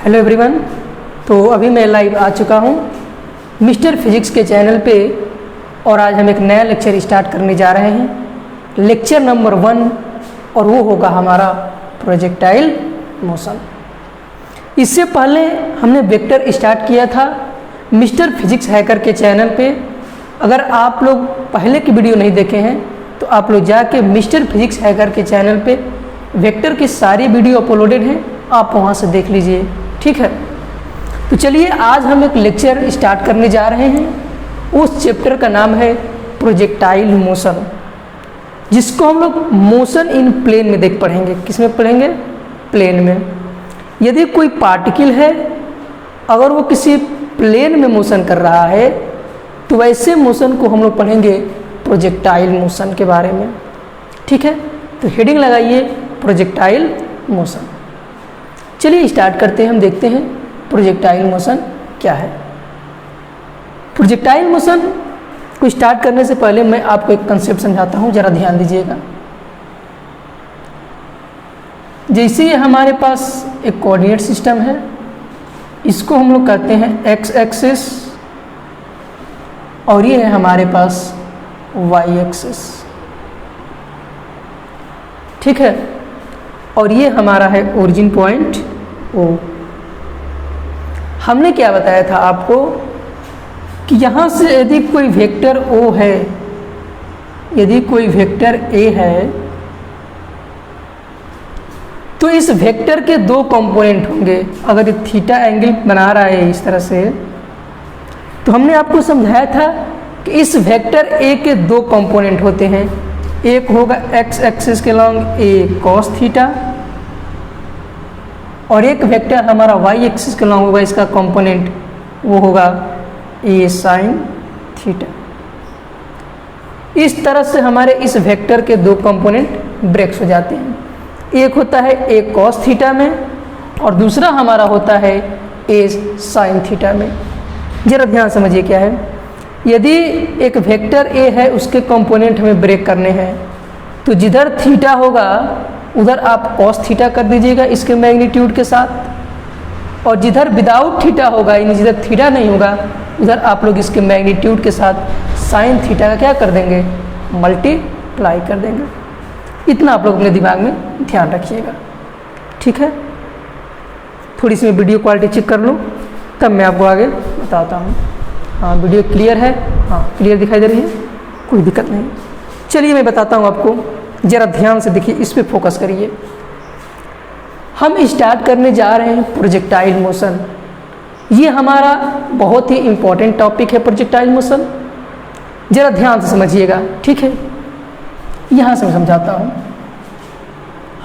Hello everyone. तो अभी मैं लाइव आ चुका हूँ मिस्टर फिजिक्स के चैनल पे और आज हम एक नया लेक्चर स्टार्ट करने जा रहे हैं, लेक्चर नंबर 1, और वो होगा हमारा प्रोजेक्टाइल मोशन। इससे पहले हमने वेक्टर स्टार्ट किया था मिस्टर फिजिक्स हैकर के चैनल पे। अगर आप लोग पहले की वीडियो नहीं देखे हैं तो आप लोग जाके मिस्टर फिजिक्स हैकर के चैनल पे वेक्टर की सारी वीडियो अपलोडेड हैं, आप वहाँ से देख लीजिए, ठीक है। तो चलिए आज हम एक लेक्चर स्टार्ट करने जा रहे हैं। उस चैप्टर का नाम है प्रोजेक्टाइल मोशन, जिसको हम लोग मोशन इन प्लेन में देख पढ़ेंगे। किस में पढ़ेंगे? प्लेन में। यदि कोई पार्टिकल है, अगर वो किसी प्लेन में मोशन कर रहा है तो वैसे मोशन को हम लोग पढ़ेंगे प्रोजेक्टाइल मोशन के बारे में, ठीक है। तो हेडिंग लगाइए प्रोजेक्टाइल मोशन। चलिए स्टार्ट करते हैं, हम देखते हैं प्रोजेक्टाइल मोशन क्या है। प्रोजेक्टाइल मोशन को स्टार्ट करने से पहले मैं आपको एक कंसेप्ट समझाता हूँ, जरा ध्यान दीजिएगा। जैसे ये हमारे पास एक कोऑर्डिनेट सिस्टम है, इसको हम लोग कहते हैं एक्स एक्सिस, और ये है हमारे पास वाई एक्सिस, ठीक है। और ये हमारा है ओरिजिन पॉइंट ओ। हमने क्या बताया था आपको कि यहाँ से यदि कोई वेक्टर ओ है, यदि कोई वेक्टर ए है, तो इस वेक्टर के दो कंपोनेंट होंगे। अगर ये थीटा एंगल बना रहा है इस तरह से, तो हमने आपको समझाया था कि इस वेक्टर ए के दो कंपोनेंट होते हैं। एक होगा एक्स एक्सिस के लॉन्ग ए कॉस थीटा, और एक वेक्टर हमारा वाई एक्सिस के लॉन्ग होगा, इसका कंपोनेंट वो होगा ए साइन थीटा। इस तरह से हमारे इस वेक्टर के दो कंपोनेंट ब्रेक्स हो जाते हैं। एक होता है ए कॉस थीटा में और दूसरा हमारा होता है ए साइन थीटा में। जरा ध्यान समझिए क्या है। यदि एक वेक्टर ए है, उसके कंपोनेंट हमें ब्रेक करने हैं, तो जिधर थीटा होगा उधर आप कॉस थीटा कर दीजिएगा इसके मैग्नीट्यूड के साथ, और जिधर विदाउट थीटा होगा, यानी जिधर थीटा नहीं होगा, उधर आप लोग इसके मैग्नीट्यूड के साथ साइन थीटा का क्या कर देंगे? मल्टीप्लाई कर देंगे। इतना आप लोग अपने दिमाग में ध्यान रखिएगा, ठीक है। थोड़ी सी मैं वीडियो क्वालिटी चेक कर लूँ, तब मैं आपको आगे बताता हूँ। हाँ, वीडियो क्लियर है? हाँ, क्लियर दिखाई दे रही है, कोई दिक्कत नहीं। चलिए मैं बताता हूँ आपको, ज़रा ध्यान से देखिए, इस पे फोकस करिए। हम स्टार्ट करने जा रहे हैं प्रोजेक्टाइल मोशन। ये हमारा बहुत ही इम्पोर्टेंट टॉपिक है प्रोजेक्टाइल मोशन, ज़रा ध्यान से समझिएगा, ठीक है। यहाँ से मैं समझाता हूँ।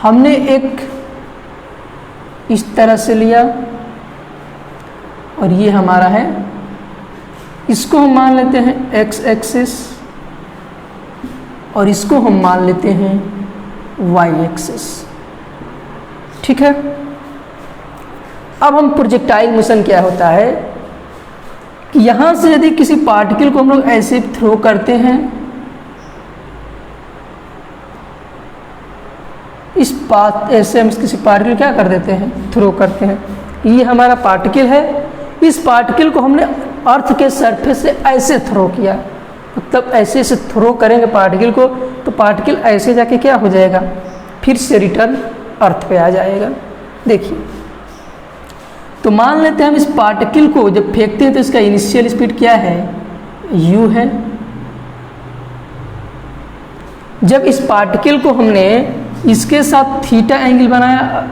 हमने एक इस तरह से लिया और ये हमारा है, इसको हम मान लेते हैं एक्स एक्सिस और इसको हम मान लेते हैं वाई एक्सिस, ठीक है। अब हम प्रोजेक्टाइल मोशन क्या होता है कि यहाँ से यदि किसी पार्टिकल को हम लोग ऐसे थ्रो करते हैं, इस पाथ ऐसे हम किसी पार्टिकल क्या कर देते हैं? थ्रो करते हैं। ये हमारा पार्टिकल है, इस पार्टिकल को हमने अर्थ के सरफेस से ऐसे थ्रो किया, मतलब ऐसे से थ्रो करेंगे पार्टिकल को, तो पार्टिकल ऐसे जाके क्या हो जाएगा? फिर से रिटर्न अर्थ पे आ जाएगा। देखिए, तो मान लेते हैं हम इस पार्टिकल को जब फेंकते हैं तो इसका इनिशियल स्पीड क्या है? u है। जब इस पार्टिकल को हमने इसके साथ थीटा एंगल बनाया,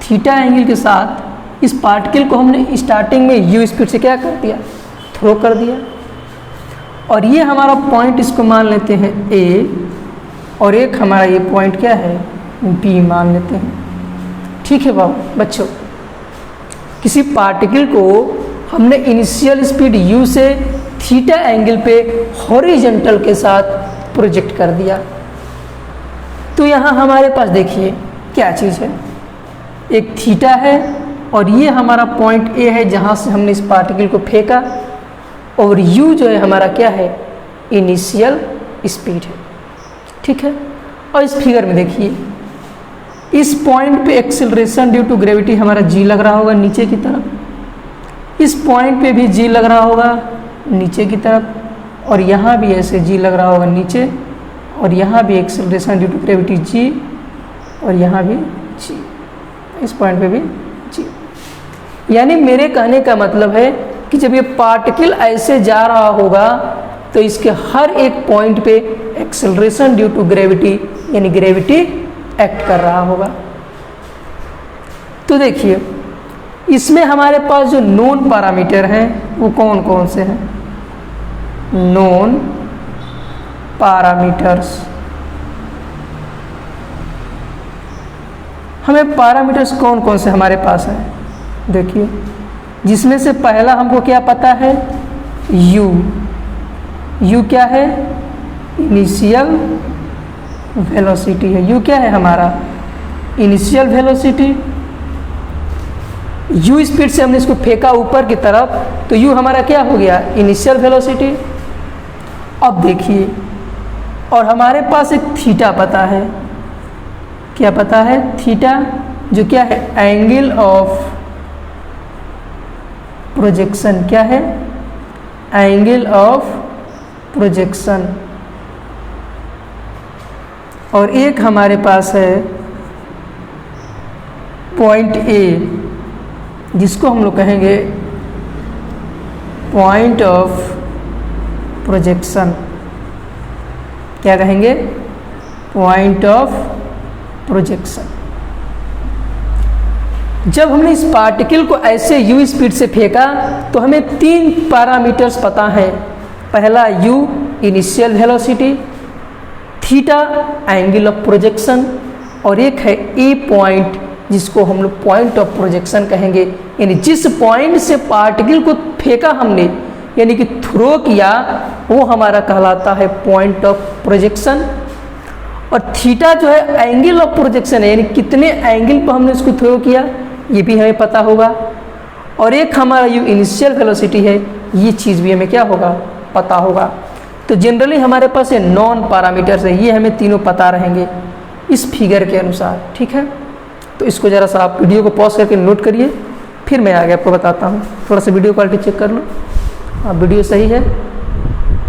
थीटा एंगल के साथ इस पार्टिकल को हमने स्टार्टिंग में u स्पीड से क्या कर दिया? थ्रो कर दिया। और ये हमारा पॉइंट, इसको मान लेते हैं a, और एक हमारा ये पॉइंट क्या है? b मान लेते हैं, ठीक है बच्चों। किसी पार्टिकल को हमने इनिशियल स्पीड u से थीटा एंगल पे हॉरिजॉन्टल के साथ प्रोजेक्ट कर दिया। तो यहाँ हमारे पास देखिए क्या चीज़ है, एक थीटा है और ये हमारा पॉइंट ए है जहाँ से हमने इस पार्टिकल को फेंका, और u जो है हमारा क्या है? इनिशियल स्पीड है, ठीक है। और इस फिगर में देखिए इस पॉइंट पे एक्सेलरेशन ड्यू टू ग्रेविटी हमारा जी लग रहा होगा नीचे की तरफ, इस पॉइंट पे भी जी लग रहा होगा नीचे की तरफ, और यहाँ भी ऐसे जी लग रहा होगा नीचे, और यहाँ भी acceleration due to gravity G, और यहाँ भी जी, इस पॉइंट पे भी जी। यानी मेरे कहने का मतलब है कि जब ये पार्टिकल ऐसे जा रहा होगा तो इसके हर एक पॉइंट पे एक्सेलरेशन ड्यू टू ग्रेविटी यानी ग्रेविटी एक्ट कर रहा होगा। तो देखिए इसमें हमारे पास जो नोन पैरामीटर हैं वो कौन कौन से हैं? नोन पैरामीटर्स, हमें पैरामीटर्स कौन कौन से हमारे पास हैं? देखिए जिसमें से पहला हमको क्या पता है? u। u क्या है? इनिशियल वेलोसिटी है। u क्या है हमारा? Initial velocity. u स्पीड से हमने इसको फेंका ऊपर की तरफ तो u हमारा क्या हो गया? Initial velocity. अब देखिए और हमारे पास एक थीटा पता है। क्या पता है? थीटा, जो क्या है? Angle of projection. क्या है? Angle of projection. और एक हमारे पास है पॉइंट ए, जिसको हम लोग कहेंगे पॉइंट ऑफ प्रोजेक्शन। क्या कहेंगे? Point of projection. जब हमने इस पार्टिकल को ऐसे u स्पीड से फेंका तो हमें 3 पैरामीटर्स पता है। पहला u initial velocity, theta angle of projection, और एक है ए पॉइंट जिसको हम लोग पॉइंट ऑफ प्रोजेक्शन कहेंगे। यानी जिस पॉइंट से पार्टिकल को फेंका हमने यानी कि थ्रो किया वो हमारा कहलाता है पॉइंट ऑफ प्रोजेक्शन। और थीटा जो है एंगल ऑफ प्रोजेक्शन है, यानी कितने एंगल पर हमने इसको थ्रो किया ये भी हमें पता होगा। और एक हमारा u इनिशियल वेलोसिटी है, ये चीज़ भी हमें क्या होगा? पता होगा। तो जनरली हमारे पास ये नॉन पैरामीटर्स है, ये हमें तीनों पता रहेंगे इस फिगर के अनुसार। ठीक है, तो इसको ज़रा सा आप वीडियो को पॉज करके नोट करिए, फिर मैं आगे आपको बताता हूँ। थोड़ा सा वीडियो क्वालिटी चेक कर लो। हाँ वीडियो सही है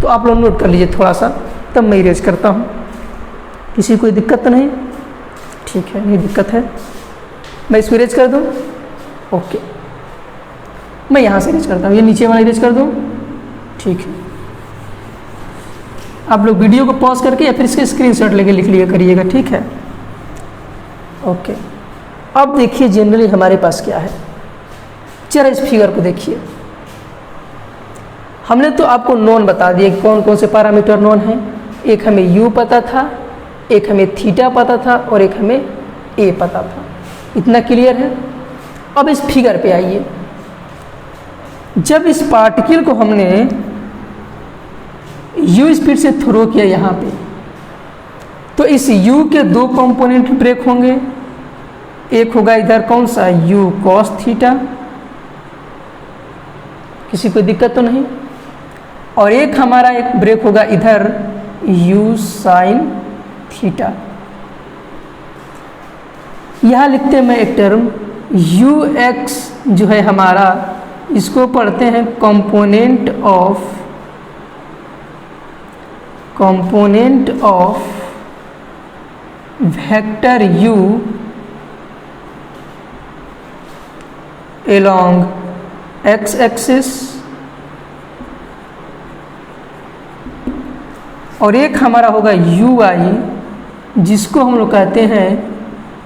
तो आप लोग नोट कर लीजिए थोड़ा सा, तब मैं इरेज करता हूँ। किसी कोई दिक्कत तो नहीं? ठीक है, नहीं दिक्कत है। मैं इसको इरेज कर दूँ? ओके, मैं यहाँ से इरेज करता हूँ, ये नीचे वाला इरेज कर दूँ? ठीक है। आप लोग वीडियो को पॉज करके या फिर इसके स्क्रीनशॉट लेके लिख लिया करिएगा। ठीक है, ओके। अब देखिए जनरली हमारे पास क्या है, जरा इस फिगर को देखिए। हमने तो आपको नॉन बता दिए कौन कौन से पैरामीटर नॉन हैं। एक हमें u पता था, एक हमें थीटा पता था, और एक हमें a पता था। इतना क्लियर है? अब इस फिगर पे आइए। जब इस पार्टिकल को हमने u स्पीड से थ्रो किया यहाँ पे, तो इस u के 2 कंपोनेंट ब्रेक होंगे। एक होगा इधर कौन सा? u cos थीटा, किसी को दिक्कत तो नहीं? और एक हमारा एक ब्रेक होगा इधर u sin थीटा। यहाँ लिखते हैं मैं एक टर्म ux जो है हमारा, इसको पढ़ते हैं component of vector u along x axis. और एक हमारा होगा ui जिसको हम लोग कहते हैं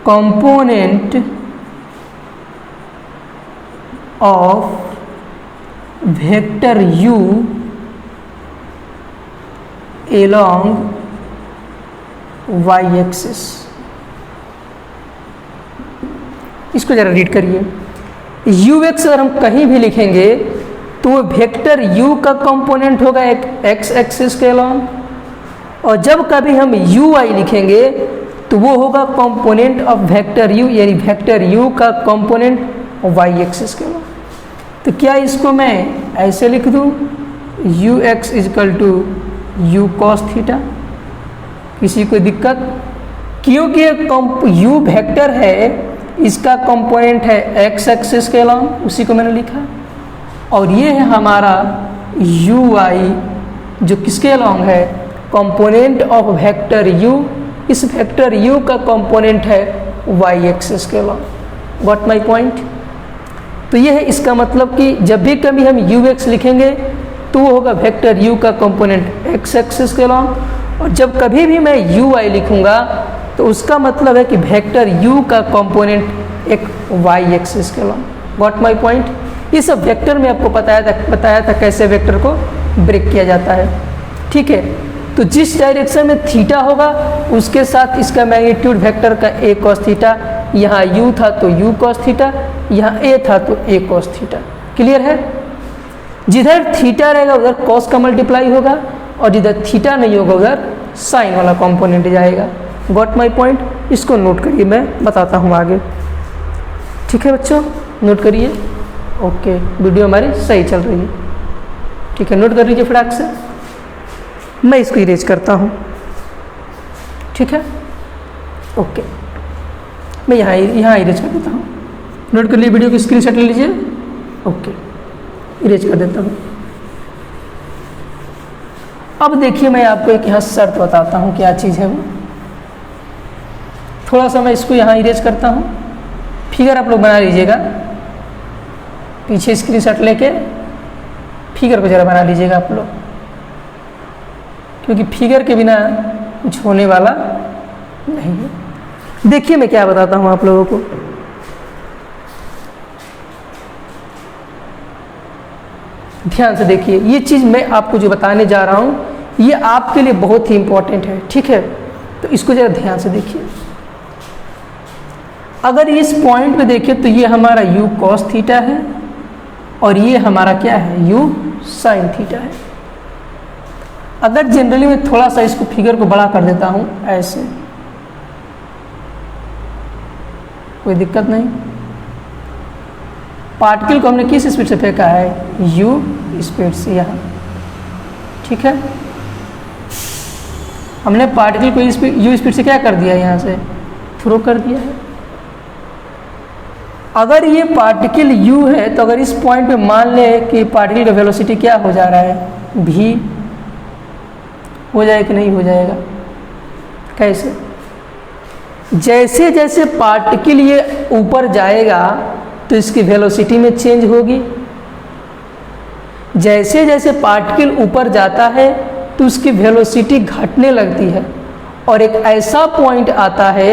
component of vector u along y axis. इसको जरा रीड करिए। ux अगर हम कहीं भी लिखेंगे तो वो वेक्टर u का कंपोनेंट होगा एक x एक्सिस के along, और जब कभी हम ui लिखेंगे तो वो होगा कंपोनेंट ऑफ वेक्टर u, यानी वेक्टर u का कंपोनेंट y एक्सिस के along। तो क्या इसको मैं ऐसे लिख दूँ ux equal to u cos theta? किसी को दिक्कत? क्योंकि यू वेक्टर है, इसका कंपोनेंट है एक्स एक्सिस के अलॉन्ग, उसी को मैंने लिखा, और ये है हमारा यू वाई जो किसके अलॉन्ग है, कंपोनेंट ऑफ वेक्टर यू, इस वेक्टर यू का कंपोनेंट है वाई एक्सिस के अलॉन्ग। Got my point. तो ये है इसका मतलब कि जब भी कभी हम यू एक्स लिखेंगे तो वो होगा वेक्टर यू का कंपोनेंट एक्स एक्सिस के अलॉन्ग, और जब कभी भी मैं यू वाई लिखूंगा तो उसका मतलब है कि वेक्टर u का कंपोनेंट एक y एक्सिस के अलॉन्ग। Got my point. ये सब वेक्टर में आपको बताया था कैसे वेक्टर को ब्रेक किया जाता है। ठीक है, तो जिस डायरेक्शन में थीटा होगा उसके साथ इसका मैग्नीट्यूड वेक्टर का a cos थीटा, यहाँ u था तो u cos थीटा, यहाँ a था तो a cos थीटा। क्लियर है। जिधर थीटा रहेगा उधर cos का मल्टीप्लाई होगा, और जिधर थीटा नहीं होगा उधर साइन वाला कॉम्पोनेंट जाएगा। Got my point. इसको नोट करिए, मैं बताता हूँ आगे। ठीक है बच्चों, नोट करिए। ओके, वीडियो हमारी सही चल रही है। ठीक है, नोट कर लीजिए फटाक से। मैं इसको इरेज करता हूँ। ठीक है, ओके, मैं यहाँ इरेज कर देता हूँ। नोट कर लीजिए, वीडियो की स्क्रीनशॉट ले लीजिए। ओके, इरेज कर देता हूँ। अब देखिए, मैं आपको एक यहाँ शर्त बताता हूँ, क्या चीज़ है वो। थोड़ा सा मैं इसको यहाँ इरेज करता हूँ। फिगर आप लोग बना लीजिएगा, पीछे स्क्रीनशॉट लेके फिगर को ज़रा बना लीजिएगा आप लोग, क्योंकि फिगर के बिना कुछ होने वाला नहीं है। देखिए मैं क्या बताता हूँ आप लोगों को। ध्यान से देखिए, ये चीज़ मैं आपको जो बताने जा रहा हूँ ये आपके लिए बहुत ही इंपॉर्टेंट है। ठीक है, तो इसको ज़रा ध्यान से देखिए। अगर इस पॉइंट पे देखिए तो ये हमारा u cos थीटा है और ये हमारा क्या है, u sin थीटा है। अगर जनरली मैं थोड़ा सा इसको फिगर को बड़ा कर देता हूँ ऐसे, कोई दिक्कत नहीं। पार्टिकल को हमने किस स्पीड से फेंका है, u स्पीड से यहाँ। ठीक है, हमने पार्टिकल को u स्पीड से क्या कर दिया, यहाँ से थ्रो कर दिया है। अगर ये पार्टिकल u है तो अगर इस पॉइंट पे मान लें कि पार्टिकल का वेलोसिटी क्या हो जा रहा है, v हो जाएगा कि नहीं हो जाएगा। कैसे, जैसे जैसे पार्टिकल ये ऊपर जाएगा तो इसकी वेलोसिटी में चेंज होगी। जैसे जैसे पार्टिकल ऊपर जाता है तो उसकी वेलोसिटी घटने लगती है, और एक ऐसा पॉइंट आता है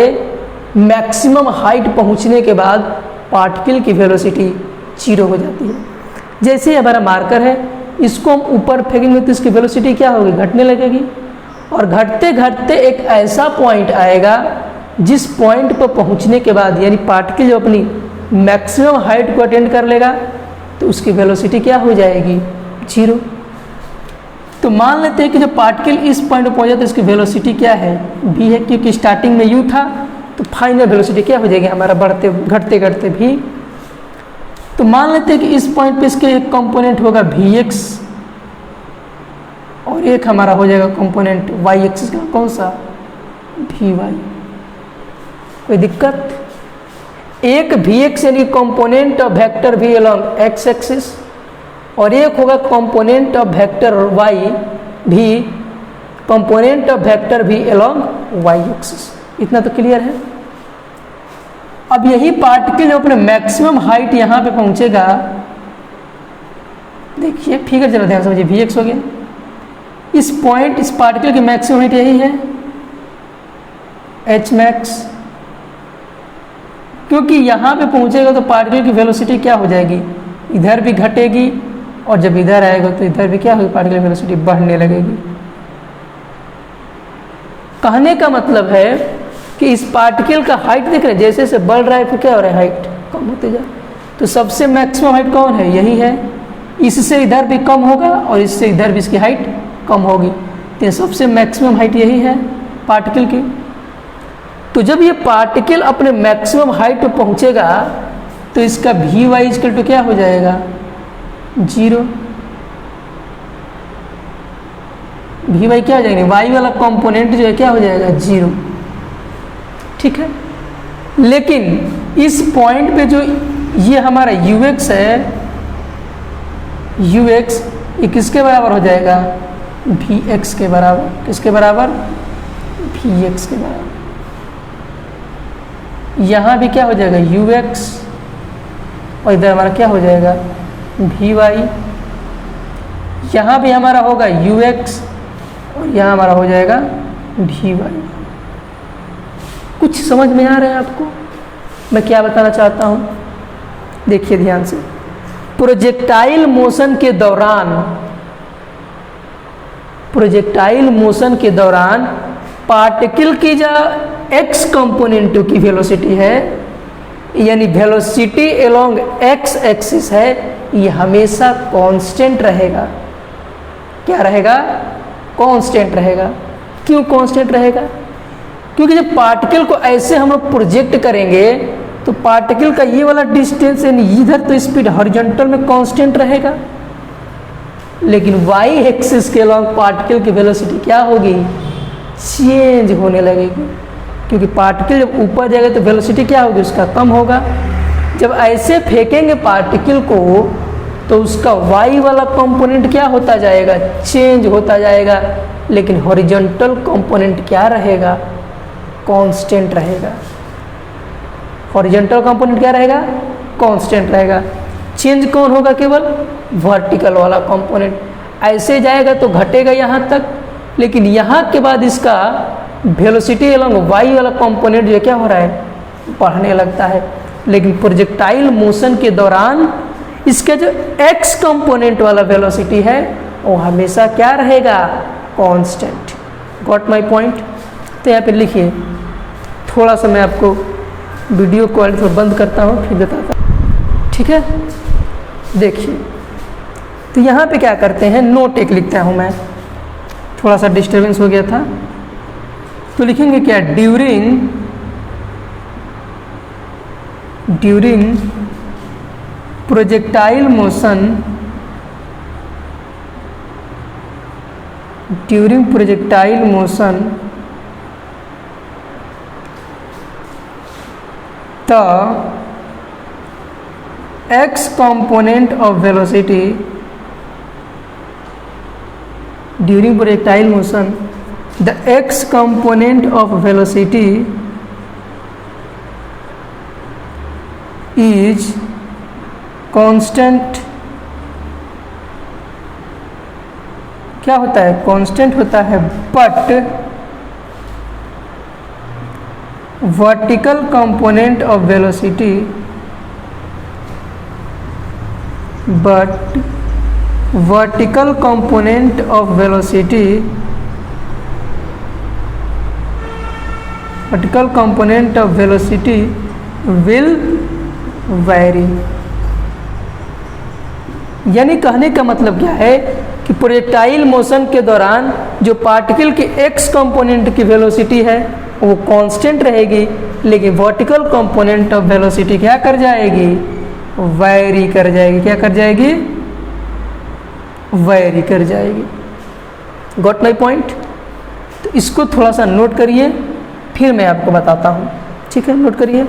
मैक्सिमम हाइट पहुंचने के बाद पार्टिकल की वेलोसिटी 0 हो जाती है। जैसे ही हमारा मार्कर है, इसको हम ऊपर फेंकेंगे तो इसकी वेलोसिटी क्या होगी, घटने लगेगी, और घटते घटते एक ऐसा पॉइंट आएगा जिस पॉइंट पर पहुंचने के बाद यानी पार्टिकल जो अपनी मैक्सिमम हाइट को अटेंड कर लेगा तो उसकी वेलोसिटी क्या हो जाएगी, 0। तो मान लेते हैं कि जब पार्टिकल इस पॉइंट पर पहुंच जाता है तो इसकी वेलोसिटी क्या है, v है, क्योंकि स्टार्टिंग में u था तो फाइनल वेलोसिटी क्या हो जाएगी हमारा, बढ़ते घटते घटते v। तो मान लेते हैं कि इस पॉइंट पे इसके एक कंपोनेंट होगा vx और एक हमारा हो जाएगा कंपोनेंट y एक्सिस का, कौन सा, vy। कोई दिक्कत। एक vx यानी component of vector v along x axis, और एक होगा component of vector y v, component of vector v along y axis. इतना तो क्लियर है। अब यही पार्टिकल जो अपने मैक्सिमम हाइट यहाँ पे पहुँचेगा, देखिए फिगर जरा ध्यान समझिए, vx हो गया। इस पॉइंट, इस पार्टिकल की मैक्सिमम हाइट यही है h max, क्योंकि यहाँ पे पहुँचेगा तो पार्टिकल की वेलोसिटी क्या हो जाएगी, इधर भी घटेगी, और जब इधर आएगा तो इधर भी क्या होगी, पार्टिकल की वेलोसिटी बढ़ने लगेगी। कहने का मतलब है कि इस पार्टिकल का हाइट देख रहे हैं, जैसे जैसे बढ़ रहा है फिर क्या हो रहा है, हाइट कम होते जा। तो सबसे मैक्सिमम हाइट कौन है, यही है। इससे इधर भी कम होगा और इससे इधर भी इसकी हाइट कम होगी, तो सबसे मैक्सिमम हाइट यही है पार्टिकल की। तो जब ये पार्टिकल अपने मैक्सिमम हाइट पर पहुंचेगा तो इसका वी वाई इक्वल टू क्या हो जाएगा, 0। वी वाई क्या हो जाएगा, वाई वाला कंपोनेंट जो है क्या हो जाएगा, 0। ठीक है। लेकिन इस पॉइंट पे जो ये हमारा ux है, ux ये किसके बराबर हो जाएगा? vx के बराबर। किसके बराबर? vx के बराबर। यहाँ भी क्या हो जाएगा? ux, और इधर हमारा क्या हो जाएगा? vy। यहाँ भी हमारा होगा ux और यहाँ हमारा हो जाएगा vy। कुछ समझ में आ रहा है आपको मैं क्या बताना चाहता हूँ? देखिए ध्यान से। प्रोजेक्टाइल मोशन के दौरान, प्रोजेक्टाइल मोशन के दौरान पार्टिकल की जो x कंपोनेंट की वेलोसिटी है, यानी वेलोसिटी अलोंग x एक्सिस है, ये हमेशा कांस्टेंट रहेगा। क्या रहेगा? कांस्टेंट रहेगा। क्यों कांस्टेंट रहेगा? क्योंकि जब पार्टिकल को ऐसे हम लोग प्रोजेक्ट करेंगे तो पार्टिकल का ये वाला डिस्टेंस यानी इधर तो स्पीड हॉरिजॉन्टल में कांस्टेंट रहेगा, लेकिन y एक्सिस के अलॉन्ग पार्टिकल की वेलोसिटी क्या होगी? चेंज होने लगेगी। क्योंकि पार्टिकल जब ऊपर जाएगा तो वेलोसिटी क्या होगी? उसका कम होगा। जब ऐसे फेंकेंगे पार्टिकल को तो उसका y वाला कंपोनेंट क्या होता जाएगा? चेंज होता जाएगा। लेकिन हॉरिजॉन्टल कंपोनेंट क्या रहेगा? कांस्टेंट रहेगा। हॉरिजॉन्टल कंपोनेंट क्या रहेगा? कांस्टेंट रहेगा। चेंज कौन होगा? केवल वर्टिकल वाला कंपोनेंट। ऐसे जाएगा तो घटेगा यहाँ तक, लेकिन यहाँ के बाद इसका वेलोसिटी अलोंग y वाला कंपोनेंट जो क्या हो रहा है? बढ़ने लगता है। लेकिन प्रोजेक्टाइल मोशन के दौरान इसका जो x कंपोनेंट वाला वेलोसिटी है वो हमेशा क्या रहेगा? कांस्टेंट। Got my point? तो यहाँ पे लिखिए, थोड़ा सा मैं आपको वीडियो क्वालिटी थोड़ा बंद करता हूँ फिर बताता हूँ, ठीक है। देखिए तो यहाँ पे क्या करते हैं, नोट एक लिखता हूँ मैं, थोड़ा सा डिस्टर्बेंस हो गया था। तो लिखेंगे क्या? During projectile motion, during projectile motion the x component of velocity during projectile motion, the x component of velocity is constant। क्या होता है? कांस्टेंट होता है। But vertical component of velocity, but vertical component of velocity, vertical component of velocity will vary। यानी कहने का मतलब क्या है कि प्रोजेक्टाइल मोशन के दौरान जो पार्टिकल के x कंपोनेंट की वेलोसिटी है वो कांस्टेंट रहेगी, लेकिन वर्टिकल कंपोनेंट ऑफ वेलोसिटी क्या कर जाएगी? वैरी कर जाएगी। क्या कर जाएगी? वैरी कर जाएगी। Got my point? तो इसको थोड़ा सा नोट करिए, फिर मैं आपको बताता हूँ, ठीक है। नोट करिए,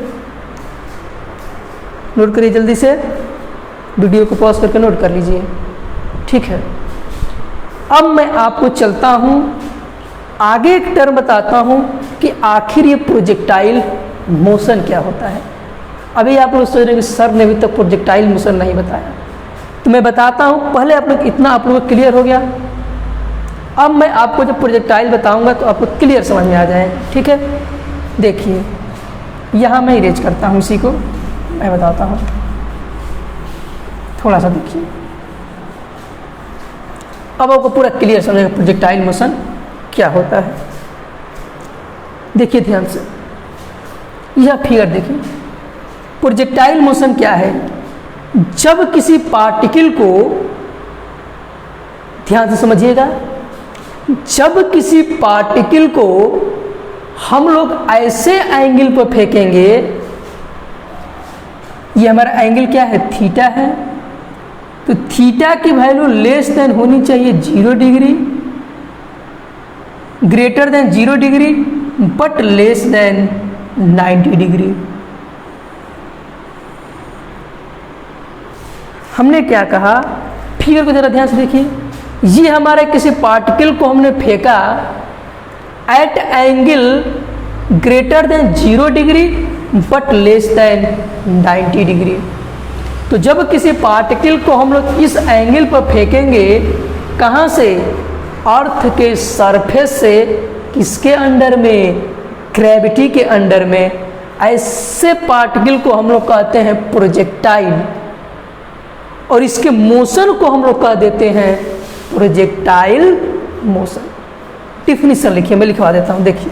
नोट करिए जल्दी से, वीडियो को पॉज करके नोट कर लीजिए, ठीक है। अब मैं आपको चलता हूँ आगे एक टर्म बताता हूँ कि आखिर ये प्रोजेक्टाइल मोशन क्या होता है। अभी आप लोग सोच रहे हैं कि सर ने अभी तक प्रोजेक्टाइल मोशन नहीं बताया, तो मैं बताता हूँ। पहले आप लोग इतना आप लोगों को क्लियर हो गया। अब मैं आपको जब प्रोजेक्टाइल बताऊँगा तो आपको क्लियर समझ में आ जाएगा, ठीक है। देखिए यहाँ मैं इरेज करता हूँ, इसी को मैं बताता हूँ, थोड़ा सा देखिए। अब आपको पूरा क्लियर समझेगा प्रोजेक्टाइल मोशन क्या होता है। देखिए ध्यान से, यह फिगर देखिए। प्रोजेक्टाइल मोशन क्या है? जब किसी पार्टिकल को, ध्यान से समझिएगा, जब किसी पार्टिकल को हम लोग ऐसे एंगल पर फेंकेंगे, ये हमारा एंगल क्या है? थीटा है। तो थीटा की वैल्यू लेस देन होनी चाहिए 0 degree, greater than 0 degree, but less than 90 degree. हमने क्या कहा, फिगर को जरा ध्यान से देखिए, ये हमारे किसी पार्टिकल को हमने फेंका at angle greater than 0 degree but less than 90 degree. तो जब किसी पार्टिकल को हम लोग इस एंगल पर फेंकेंगे, कहाँ से, अर्थ के सरफेस से, किसके अंडर में, ग्रेविटी के अंडर में, ऐसे पार्टिकल को हम लोग कहते हैं प्रोजेक्टाइल, और इसके मोशन को हम लोग कह देते हैं प्रोजेक्टाइल मोशन। डिफिनीशन लिखिए, मैं लिखवा देता हूं, देखिए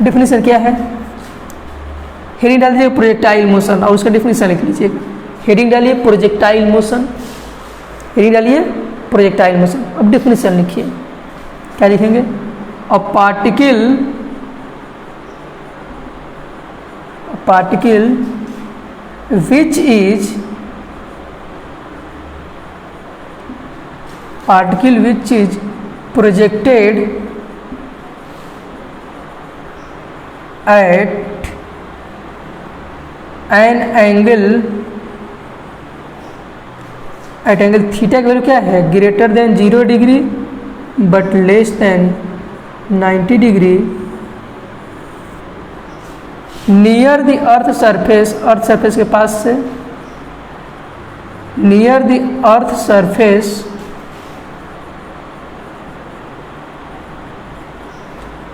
डिफिनीशन क्या है। हेडिंग डाल दीजिए प्रोजेक्टाइल मोशन और उसका डिफिनीशन लिख लीजिए। हेडिंग डालिए प्रोजेक्टाइल मोशन, हेडिंग डालिए प्रोजेक्टाइल मोशन। अब डिफिनीशन लिखिए, क्या लिखेंगे, a particle which is projected at an angle theta की वैल्यू क्या है, greater than 0 degree but less than 90 degree, near the earth surface के पास से, near the earth surface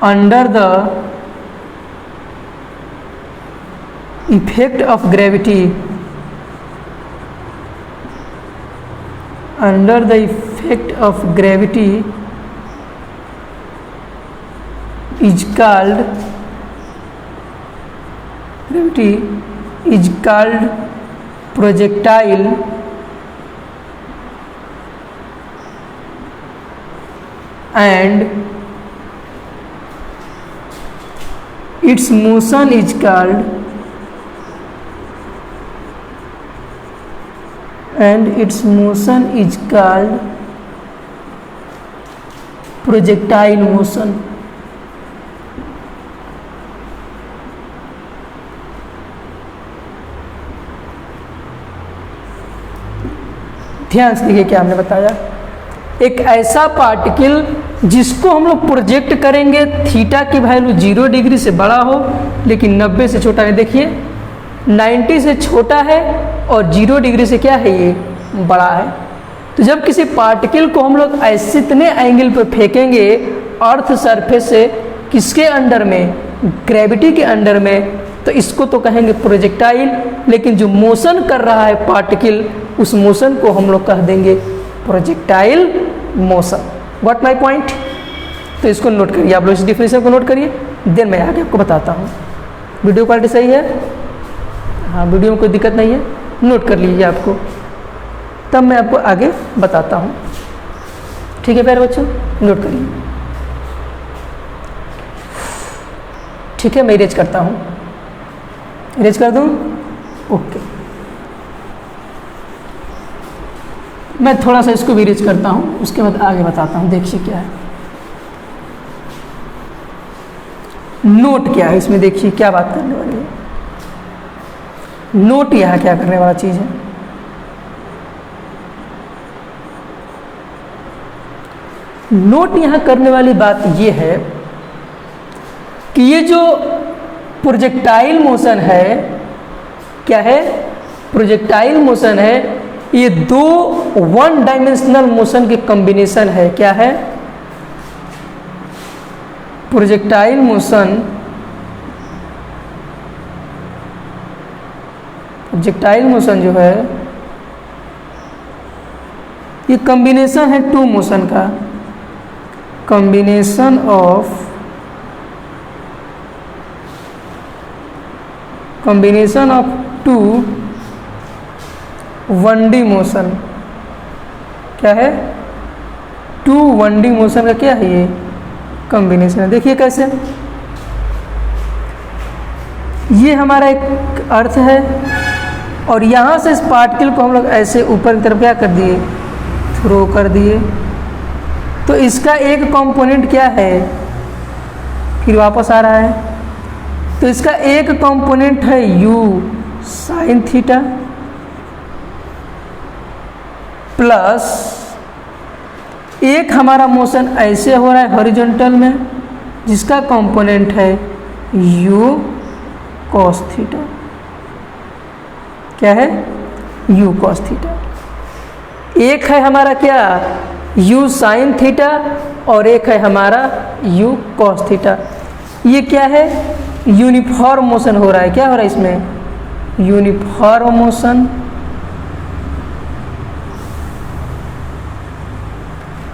under the effect of gravity, under the effect of gravity is called projectile and its motion is called projectile motion। ध्यान से देखिए क्या हमने बताया, एक ऐसा पार्टिकल जिसको हम लोग प्रोजेक्ट करेंगे, थीटा की वैल्यू 0 डिग्री से बड़ा हो लेकिन 90 से छोटा है। देखिए 90 से छोटा है और 0 डिग्री से क्या है, ये बड़ा है। तो जब किसी पार्टिकल को हम लोग ऐसे इतने एंगल पर फेंकेंगे अर्थ सरफेस से, किसके अंडर में, ग्रेविटी के अंडर में, तो इसको तो कहेंगे प्रोजेक्टाइल, लेकिन जो मोशन कर रहा है पार्टिकल, उस मोशन को हम लोग कह देंगे projectile motion. What my point. तो इसको नोट करिए, आप लोग इस डिफिनेशन को नोट करिए, देन मैं आगे आपको बताता हूँ। वीडियो क्वालिटी सही है, हाँ वीडियो में कोई दिक्कत नहीं है, नोट कर लीजिए आपको, तब मैं आपको आगे बताता हूँ। ठीक है प्यारे बच्चों, नोट करिए। ठीक है, मैं इरेज करता हूँ, इरेज कर दूँ, ओके। मैं थोड़ा सा इसको भी इरेज करता हूँ, उसके बाद आगे बताता हूँ। देखिए क्या है, नोट क्या है इसमें, देखिए क्या बात करने वाली है। नोट यहाँ क्या करने वाला चीज़ है, नोट यहाँ करने वाली बात ये है कि ये जो प्रोजेक्टाइल मोशन है, क्या है, प्रोजेक्टाइल मोशन है, ये दो वन डायमेंशनल मोशन के कॉम्बिनेशन है। क्या है, प्रोजेक्टाइल मोशन, प्रोजेक्टाइल मोशन जो है ये कॉम्बिनेशन है टू मोशन का, combination of two 1D motion. क्या है, 2 1D मोशन का क्या है, ये कॉम्बिनेशन है। देखिए कैसे, ये हमारा एक अर्थ है और यहाँ से इस पार्टिकल को हम लोग ऐसे ऊपर की तरफ क्या कर दिए, थ्रो कर दिए। तो इसका एक कंपोनेंट क्या है, फिर वापस आ रहा है, तो इसका एक कंपोनेंट है u साइन थीटा प्लस एक हमारा मोशन ऐसे हो रहा है हॉरिजॉन्टल में जिसका कंपोनेंट है u cos थीटा। क्या है? u cos theta. एक है हमारा क्या u साइन थीटा और एक है हमारा u cos थीटा। ये क्या है? यूनिफॉर्म मोशन हो रहा है। क्या हो रहा है इसमें? Uniform motion.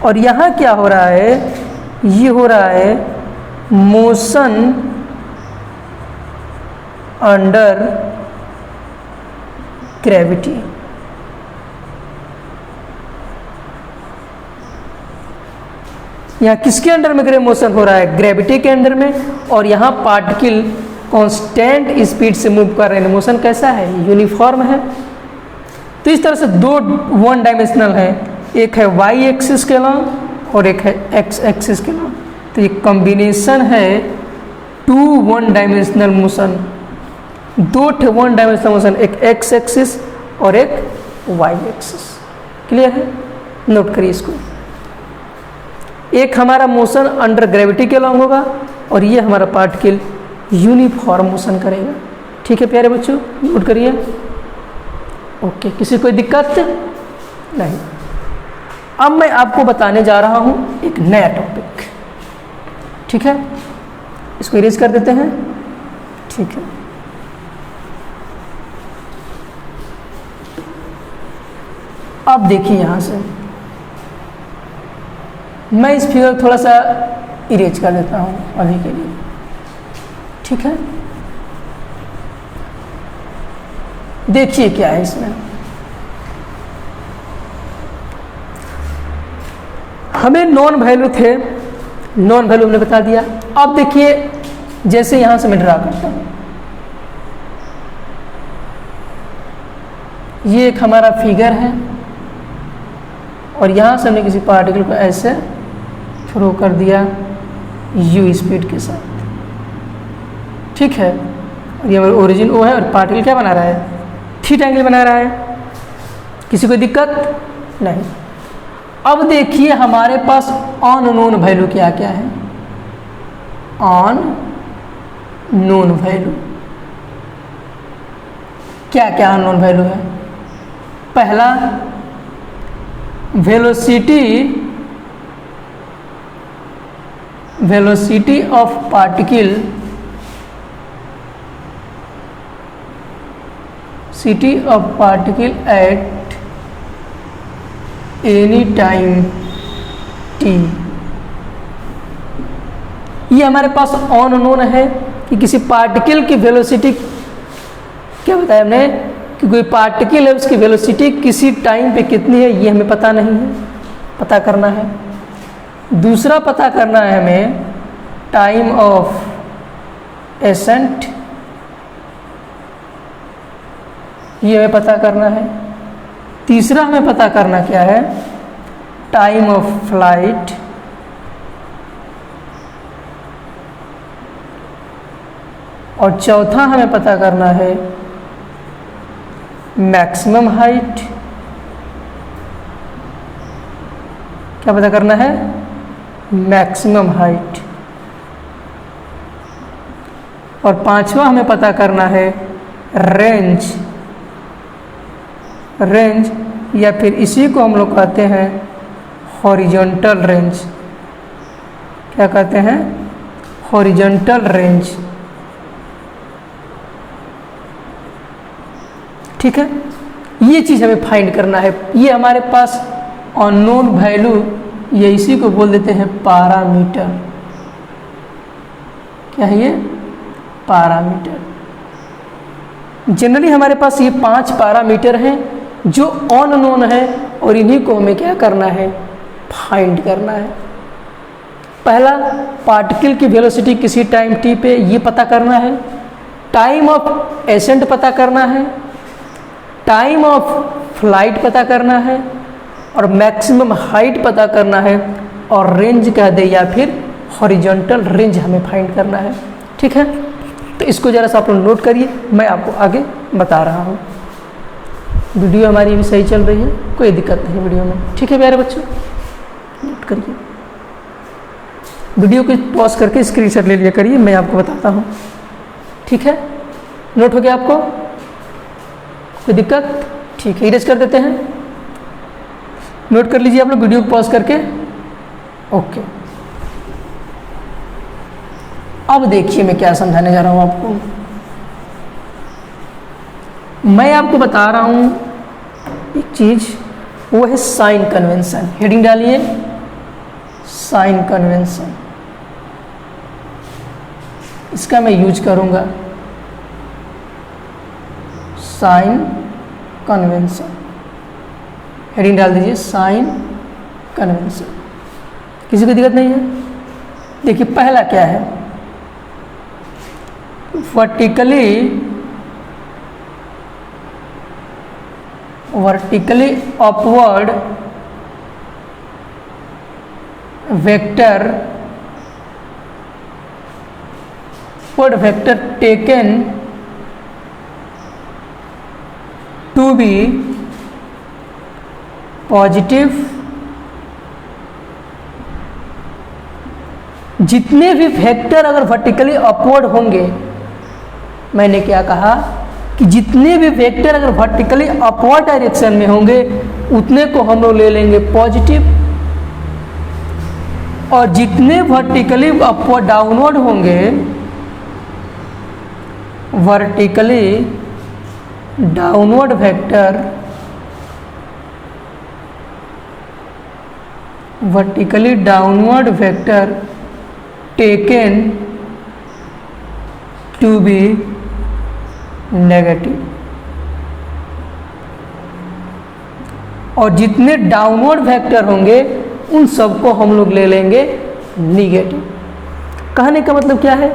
और यहाँ क्या हो रहा है? ये हो रहा है मोशन अंडर ग्रेविटी। यहाँ किसके अंडर में मोशन हो रहा है? ग्रेविटी के अंडर में। और यहाँ पार्टिकल कांस्टेंट स्पीड से मूव कर रहे हैं। मोशन कैसा है? यूनिफॉर्म है। तो इस तरह से दो वन डायमेंशनल है, एक है वाई एक्सिस के लॉन्ग और एक है एक्स एक्सिस के लॉन्ग। तो ये कॉम्बिनेशन है टू वन डायमेंशनल मोशन, दो वन डायमेंशनल मोशन, एक एक्स एक्सिस और एक वाई एक्सिस। क्लियर है? नोट करिए इसको। एक हमारा मोशन अंडर ग्रेविटी के लॉन्ग होगा और ये हमारा पार्टिकल यूनिफॉर्म मोशन करेगा। ठीक है प्यारे बच्चों, नोट करिए। ओके, किसी कोई दिक्कत नहीं। अब मैं आपको बताने जा रहा हूं एक नया टॉपिक। ठीक है, इसको इरेज कर देते हैं। ठीक है, अब देखिए यहां से मैं इस फिगर थोड़ा सा इरेज कर देता हूं अभी के लिए। ठीक है, देखिए क्या है इसमें। हमें नॉन वैल्यू थे, नॉन वैल्यू हमने बता दिया। अब देखिए जैसे यहां से मैं ड्रा करता हूं, ये एक हमारा फिगर है और यहां से हमने किसी पार्टिकल को ऐसे थ्रो कर दिया u स्पीड के साथ। ठीक है, और ये हमारा ओरिजिन O है और पार्टिकल क्या बना रहा है? थीटा एंगल बना रहा है। किसी को दिक्कत नहीं। अब देखिए हमारे पास अननोन वैल्यू क्या क्या है? अननोन वैल्यू क्या क्या अननोन वैल्यू है? पहला velocity of particle at any time t। ये हमारे पास अननोन है कि किसी पार्टिकल की वेलोसिटी, क्या बताया हमने कि कोई पार्टिकल है उसकी वेलोसिटी किसी टाइम पे कितनी है, ये हमें पता नहीं है, पता करना है। दूसरा पता करना है हमें टाइम ऑफ एसेंट, ये हमें पता करना है। तीसरा हमें पता करना क्या है? Time of flight. और चौथा हमें पता करना है मैक्सिमम हाइट। क्या पता करना है? Maximum height. और पांचवा हमें पता करना है रेंज। रेंज या फिर इसी को हम लोग कहते हैं हॉरिजॉन्टल रेंज। क्या कहते हैं? Horizontal range. ठीक है, ये चीज़ हमें फाइंड करना है। ये हमारे पास अननोन वैल्यू, ये इसी को बोल देते हैं पैरामीटर। क्या है ये? पैरामीटर। जनरली हमारे पास ये 5 पैरामीटर हैं जो अननोन है और इन्हीं को हमें क्या करना है? फाइंड करना है। पहला, पार्टिकल की वेलोसिटी किसी टाइम t पे, ये पता करना है। टाइम ऑफ एसेंट पता करना है। टाइम ऑफ फ्लाइट पता करना है और मैक्सिमम हाइट पता करना है। और रेंज कह दे या फिर हॉरिजॉन्टल रेंज हमें फाइंड करना है। ठीक है, तो इसको ज़रा सा आप लोग नोट करिए, मैं आपको आगे बता रहा हूँ। वीडियो हमारी भी सही चल रही है, कोई दिक्कत नहीं वीडियो में, ठीक है प्यारे बच्चों। नोट करिए, वीडियो को पॉज करके स्क्रीनशॉट ले लिया करिए, मैं आपको बताता हूँ, ठीक है। नोट हो गया आपको, कोई दिक्कत? ठीक है, इरेज कर देते हैं। नोट कर लीजिए आप लोग वीडियो को पॉज करके। ओके, अब देखिए मैं क्या समझाने जा रहा हूँ आपको। मैं आपको बता रहा हूँ एक चीज, वो है साइन कन्वेंशन। हेडिंग डालिए, साइन कन्वेंशन। इसका मैं यूज करूंगा, साइन कन्वेंशन। हेडिंग डाल दीजिए, साइन कन्वेंशन। किसी को दिक्कत नहीं है? देखिए पहला क्या है, vertically upward vector taken to be positive. जितने भी वेक्टर अगर वर्टिकली अपवर्ड होंगे, मैंने क्या कहा कि जितने भी वेक्टर अगर वर्टिकली अपवर्ड डायरेक्शन में होंगे उतने को हम लोग ले लेंगे पॉजिटिव, और जितने वर्टिकली अपवर्ड डाउनवर्ड होंगे, vertically downward vector taken to be negative, और जितने डाउनवर्ड वेक्टर होंगे उन सबको हम लोग ले लेंगे निगेटिव। कहने का मतलब क्या है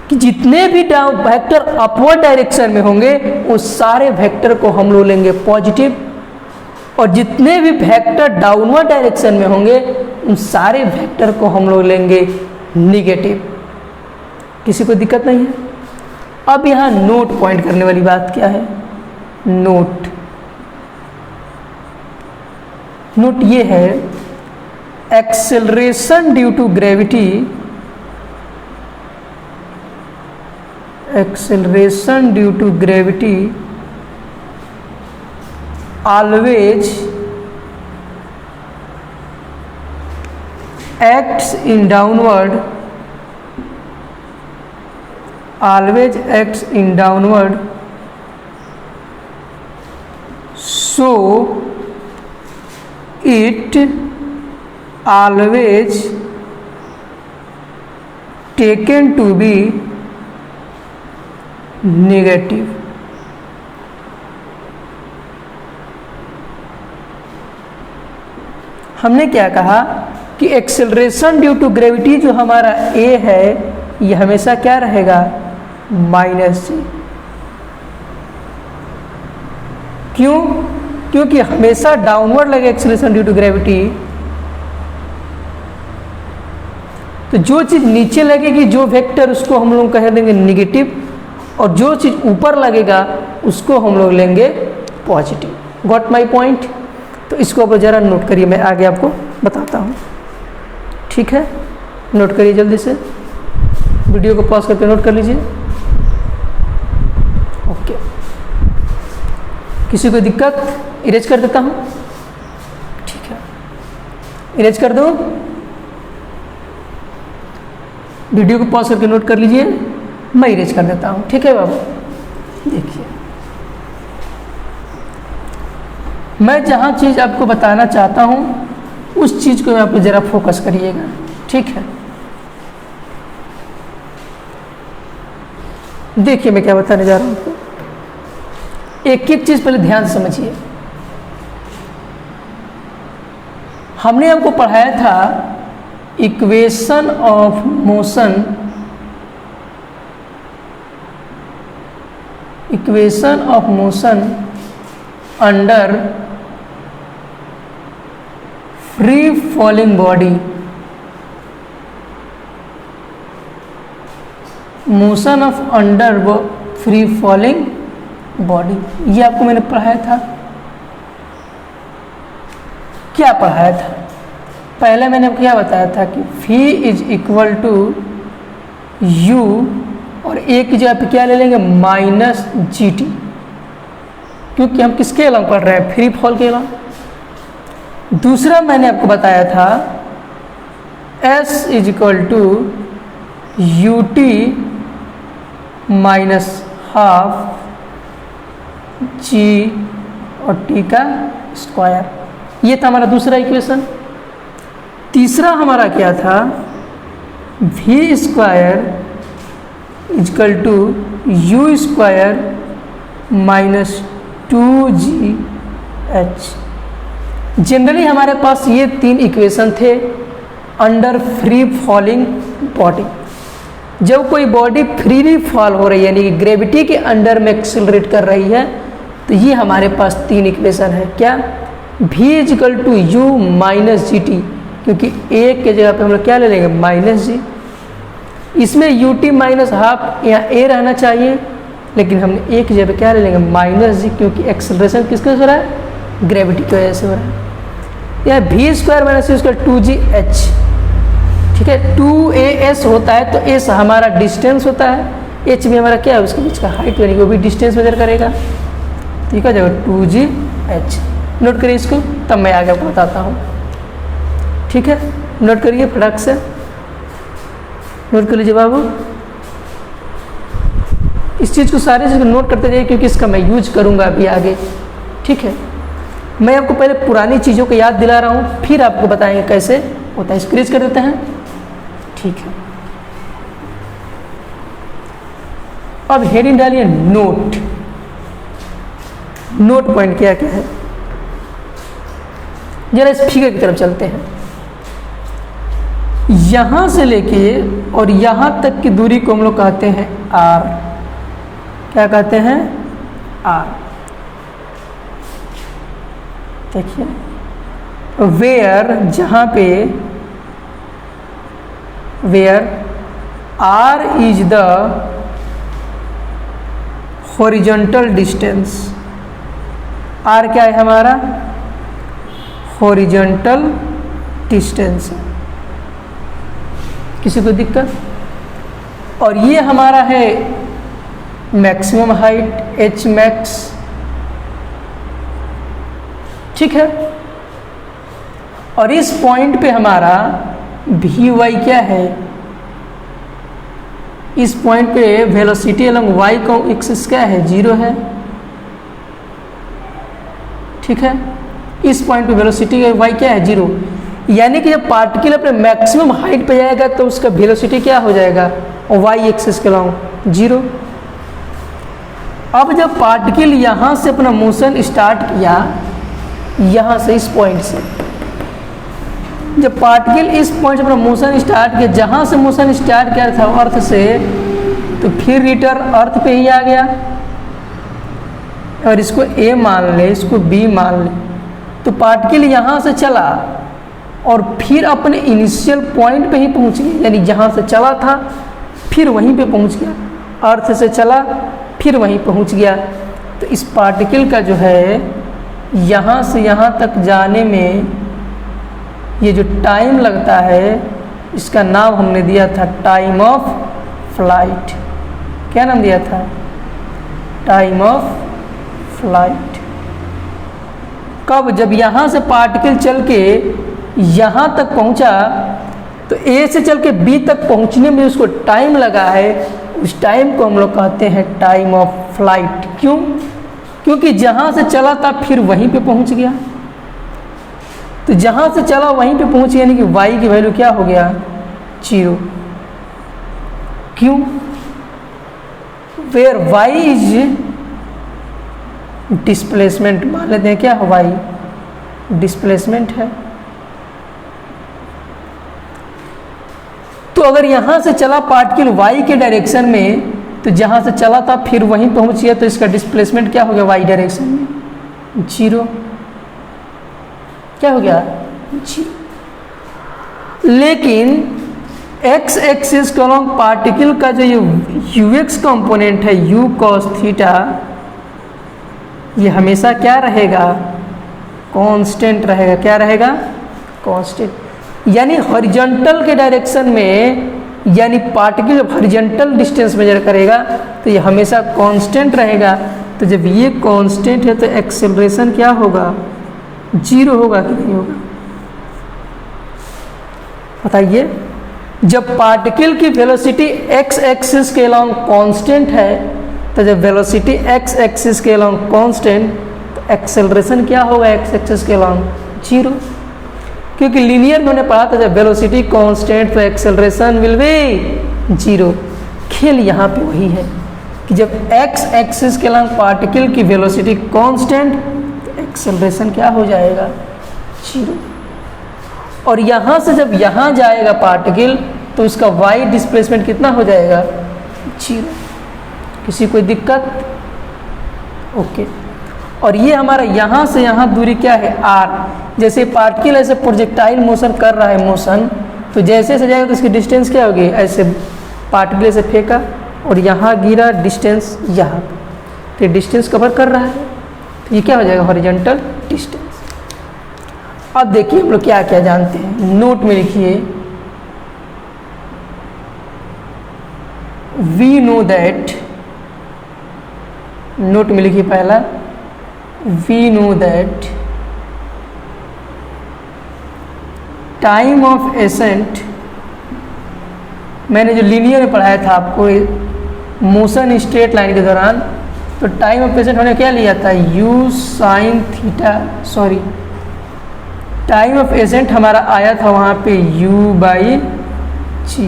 कि जितने भी वेक्टर अपवर्ड डायरेक्शन में होंगे उस सारे वेक्टर को हम लोग लेंगे पॉजिटिव, और जितने भी वेक्टर डाउनवर्ड डायरेक्शन में होंगे उन सारे वेक्टर को हम लोग लेंगे निगेटिव। किसी को दिक्कत नहीं है? अब यहाँ नोट पॉइंट करने वाली बात क्या है, नोट ये है, acceleration due to gravity always acts in downward so it always taken to be negative। हमने क्या कहा कि एक्सेलरेशन ड्यू टू ग्रेविटी जो हमारा ए है ये हमेशा क्या रहेगा, -g। क्यों? क्योंकि हमेशा डाउनवर्ड लगे एक्सेलरेशन ड्यू टू ग्रेविटी, तो जो चीज नीचे लगेगी, जो वेक्टर, उसको हम लोग कह देंगे निगेटिव, और जो चीज ऊपर लगेगा उसको हम लोग लेंगे पॉजिटिव। Got my point? तो इसको आप जरा नोट करिए, मैं आगे आपको बताता हूँ, ठीक है। नोट करिए जल्दी से, वीडियो को पॉज करके नोट कर लीजिए। ओके, किसी को दिक्कत? इरेज कर देता हूँ, ठीक है, इरेज कर दो। वीडियो को पॉज करके नोट कर लीजिए, मैं इरेज कर देता हूँ, ठीक है बाबू। देखिए मैं जहाँ चीज़ आपको बताना चाहता हूँ उस चीज़ को आप ज़रा फोकस करिएगा, ठीक है। देखिए मैं क्या बताने जा रहा हूँ आपको, एक एक चीज़ पहले ध्यान से समझिए। हमने आपको पढ़ाया था equation of motion under free falling body. Motion of under free falling body, ये आपको मैंने पढ़ाया था। क्या पढ़ाया था? पहले मैंने क्या बताया था कि v is equal to u और एक की जगह पे क्या ले लेंगे माइनस जी टी, क्योंकि हम किसके अलॉन्ग पढ़ रहे हैं, फ्री फॉल के अलॉन्ग। दूसरा मैंने आपको बताया था s is equal to u t minus half g और टी का स्क्वायर, ये था हमारा दूसरा इक्वेशन। तीसरा हमारा क्या था, v square equal to u square minus 2gh। Generally हमारे पास ये तीन इक्वेशन थे अंडर फ्री फॉलिंग बॉडी। जब कोई बॉडी फ्रीली फॉल हो रही है यानी कि ग्रेविटी के अंडर में एक्सिलरेट कर रही है, तो ये हमारे पास तीन इक्वेशन है। क्या, v equal to u minus g t, क्योंकि एक के जगह पे हम लोग क्या ले लेंगे माइनस जी। इसमें यू टी माइनस हाफ यहाँ ए रहना चाहिए, लेकिन हमने एक जगह पे क्या ले लेंगे माइनस जी, क्योंकि एक्सेलरेशन किसके से हो रहा है, ग्रेविटी की वजह से हो रहा है। यह v square minus c square 2gh, ठीक है। 2as होता है तो s हमारा डिस्टेंस होता है, h भी हमारा क्या है उसके बीच का हाइट, यानी कि वो भी डिस्टेंस मेजर करेगा। ठीक है, जगह 2gh नोट करिए इसको, तब मैं आगे आपको बताता हूँ। ठीक है, नोट करिए फटाक से, नोट कर लीजिए बाबू। इस चीज़ को सारे चीज़ को नोट करते जाइए, क्योंकि इसका मैं यूज करूँगा अभी आगे। ठीक है, मैं आपको पहले पुरानी चीज़ों को याद दिला रहा हूँ, फिर आपको बताएंगे कैसे होता है। स्क्रीच कर देते हैं। ठीक है, अब हेडिंग डालिए नोट। नोट पॉइंट क्या क्या है, जरा इस फिगर की तरफ चलते हैं। यहां से लेके और यहां तक की दूरी को हम लोग कहते हैं आर। क्या कहते हैं, आर। देखिए, वेयर, जहां पे where R is the horizontal distance. R क्या है हमारा, हॉरिजॉन्टल डिस्टेंस। किसी को दिक्कत? और ये हमारा है मैक्सिमम हाइट एच मैक्स। ठीक है, और इस पॉइंट पे हमारा वी वाई क्या है, इस पॉइंट पे वेलोसिटी अलॉन्ग वाई का एक्सिस क्या है, 0 है। ठीक है, इस पॉइंट पे वेलोसिटी वाई क्या है, 0। यानी कि जब पार्टिकल अपने मैक्सिमम हाइट पे जाएगा तो उसका वेलोसिटी क्या हो जाएगा, और वाई एक्सिस के अलॉन्ग 0। अब जब पार्टिकल यहाँ से अपना मोशन स्टार्ट किया, यहाँ से इस पॉइंट से, जब पार्टिकल इस पॉइंट से अपना मोशन स्टार्ट किया, जहाँ से मोशन स्टार्ट किया था अर्थ से, तो फिर रिटर्न अर्थ पे ही आ गया। और इसको ए मान ले, इसको बी मान ले, तो पार्टिकल यहाँ से चला और फिर अपने इनिशियल पॉइंट पे ही पहुँच गया, यानी जहाँ से चला था फिर वहीं पे पहुँच गया। अर्थ से चला फिर वहीं पहुँच गया। तो इस पार्टिकल का जो है यहाँ से यहाँ तक जाने में ये जो टाइम लगता है, इसका नाम हमने दिया था टाइम ऑफ फ्लाइट। क्या नाम दिया था, टाइम ऑफ फ्लाइट। कब, जब यहाँ से पार्टिकल चल के यहाँ तक पहुँचा, तो ए से चल के बी तक पहुँचने में उसको टाइम लगा है, उस टाइम को हम लोग कहते हैं टाइम ऑफ फ्लाइट। क्यों, क्योंकि जहाँ से चला था फिर वहीं पे पहुँच गया। तो जहाँ से चला वहीं पे पहुँच गया, यानी कि y की वैल्यू क्या हो गया, 0। क्यों, वेयर y इज डिस्प्लेसमेंट, मान लेते हैं क्या है, y डिस्प्लेसमेंट है। तो अगर यहाँ से चला पार्टिकल y के डायरेक्शन में, तो जहाँ से चला था फिर वहीं पहुँच गया, तो इसका डिस्प्लेसमेंट क्या हो गया, y डायरेक्शन में 0। क्या हो गया, 0। लेकिन एक्स एक्सिस के अलॉन्ग पार्टिकल का जो यू एक्स कंपोनेंट है यू कॉस थीटा, ये हमेशा क्या रहेगा, कांस्टेंट रहेगा। क्या रहेगा, कांस्टेंट। यानी हॉरिजॉन्टल के डायरेक्शन में, यानी पार्टिकल जब हॉरिजॉन्टल डिस्टेंस मेजर करेगा तो ये हमेशा कांस्टेंट रहेगा। तो जब ये कांस्टेंट है तो एक्सेलरेशन क्या होगा, जीरो होगा कि नहीं होगा, बताइए। जब पार्टिकल की वेलोसिटी एक्स एक्सिस के अलॉन्ग कांस्टेंट है, तो जब वेलोसिटी एक्स एक्सिस के अलॉन्ग कांस्टेंट, तो एक्सेलरेशन क्या होगा एक्स एक्सिस के अलॉन्ग, जीरो। क्योंकि लीनियर में हमने पढ़ा था जब वेलोसिटी कांस्टेंट तो एक्सेलरेशन विल बी जीरो। खेल यहाँ पे वही है कि जब एक्स एक्सिस के अलॉन्ग पार्टिकल की वेलोसिटी कांस्टेंट, तो एक्सेलरेशन क्या हो जाएगा, जीरो। और यहाँ से जब यहाँ जाएगा पार्टिकल तो उसका वाई डिस्प्लेसमेंट कितना हो जाएगा, जीरो। किसी कोई दिक्कत, ओके। और ये हमारा यहाँ से यहाँ दूरी क्या है, आर। जैसे पार्टिकल ऐसे प्रोजेक्टाइल मोशन कर रहा है मोशन, तो जैसे जैसे जाएगा तो इसकी डिस्टेंस क्या होगी, ऐसे पार्टिकल ऐसे फेंका और यहाँ गिरा, डिस्टेंस यहाँ, तो ये डिस्टेंस कवर कर रहा है, तो ये क्या हो जाएगा, हॉरिजॉन्टल डिस्टेंस। अब देखिए हम लोग क्या क्या जानते हैं, नोट में लिखिए, वी नो दैट, नोट में लिखिए पहला, we know that time of ascent, मैंने जो लीनियर में पढ़ाया था आपको मोशन स्ट्रेट लाइन के दौरान, तो टाइम ऑफ एसेंट हमने क्या लिया था, u sine theta, sorry time of accent हमारा आया था वहाँ पे u बाई जी।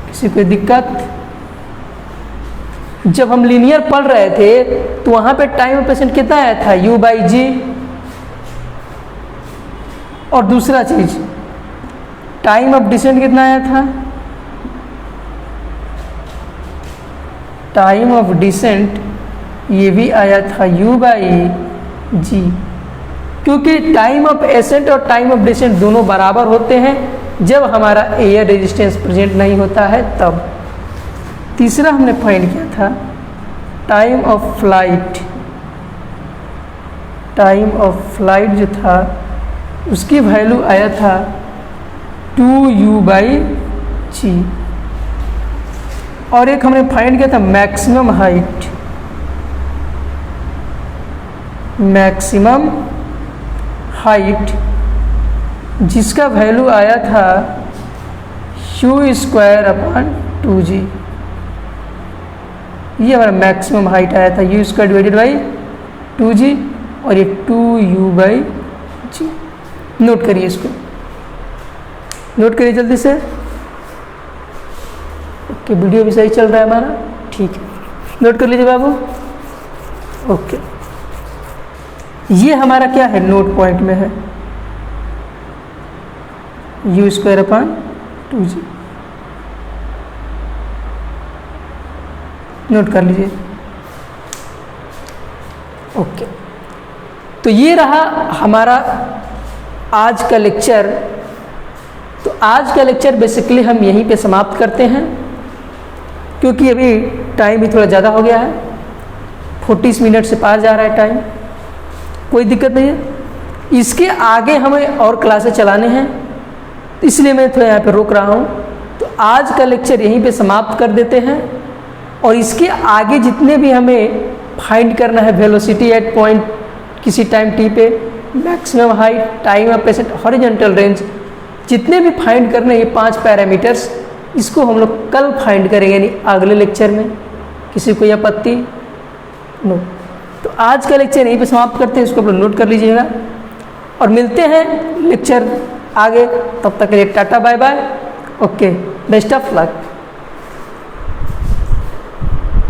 किसी कोई दिक्कत, जब हम लीनियर पढ़ रहे थे तो वहाँ पे टाइम ऑफ एसेंट कितना आया था, u बाई जी। और दूसरा चीज टाइम ऑफ डिसेंट कितना आया था, टाइम ऑफ डिसेंट ये भी आया था u बाई जी। क्योंकि टाइम ऑफ एसेंट और टाइम ऑफ डिसेंट दोनों बराबर होते हैं जब हमारा एयर रेजिस्टेंस प्रेजेंट नहीं होता है तब। तीसरा हमने फाइंड किया था time of flight, time of flight जो था उसकी वैल्यू आया था 2u बाई जी। और एक हमने फाइंड किया था मैक्सिमम हाइट, मैक्सिमम हाइट जिसका वैल्यू आया था u स्क्वायर अपॉन 2g। ये हमारा मैक्सिमम हाइट आया था u square divided by 2g, और ये 2u बाई जी। नोट करिए इसको, नोट करिए जल्दी से। ओके, वीडियो भी सही चल रहा है हमारा, ठीक है, नोट कर लीजिए बाबू। ओके, ये हमारा क्या है, नोट पॉइंट में है u square upon 2g। Note कर लीजिए। ओके, तो ये रहा हमारा आज का लेक्चर। तो आज का लेक्चर बेसिकली हम यहीं पे समाप्त करते हैं, क्योंकि अभी टाइम भी थोड़ा ज़्यादा हो गया है, 40 मिनट से पार जा रहा है टाइम। कोई दिक्कत नहीं है, इसके आगे हमें और क्लासेस चलाने हैं, इसलिए मैं थोड़ा यहाँ पे रोक रहा हूँ। तो आज का लेक्चर यहीं पे समाप्त कर देते हैं, और इसके आगे जितने भी हमें फाइंड करना है वेलोसिटी एट पॉइंट किसी टाइम टी पे, maximum height, time of accent, horizontal range, जितने भी फाइंड करने ये 5 पैरामीटर्स, इसको हम लोग कल फाइंड करेंगे, यानी अगले लेक्चर में। किसी को यह आपत्ति? नो। तो आज का लेक्चर यहीं पे समाप्त करते हैं, इसको आप लोग नोट कर लीजिएगा, और मिलते हैं लेक्चर आगे। तब तक के लिए tata bye bye, okay, best of luck.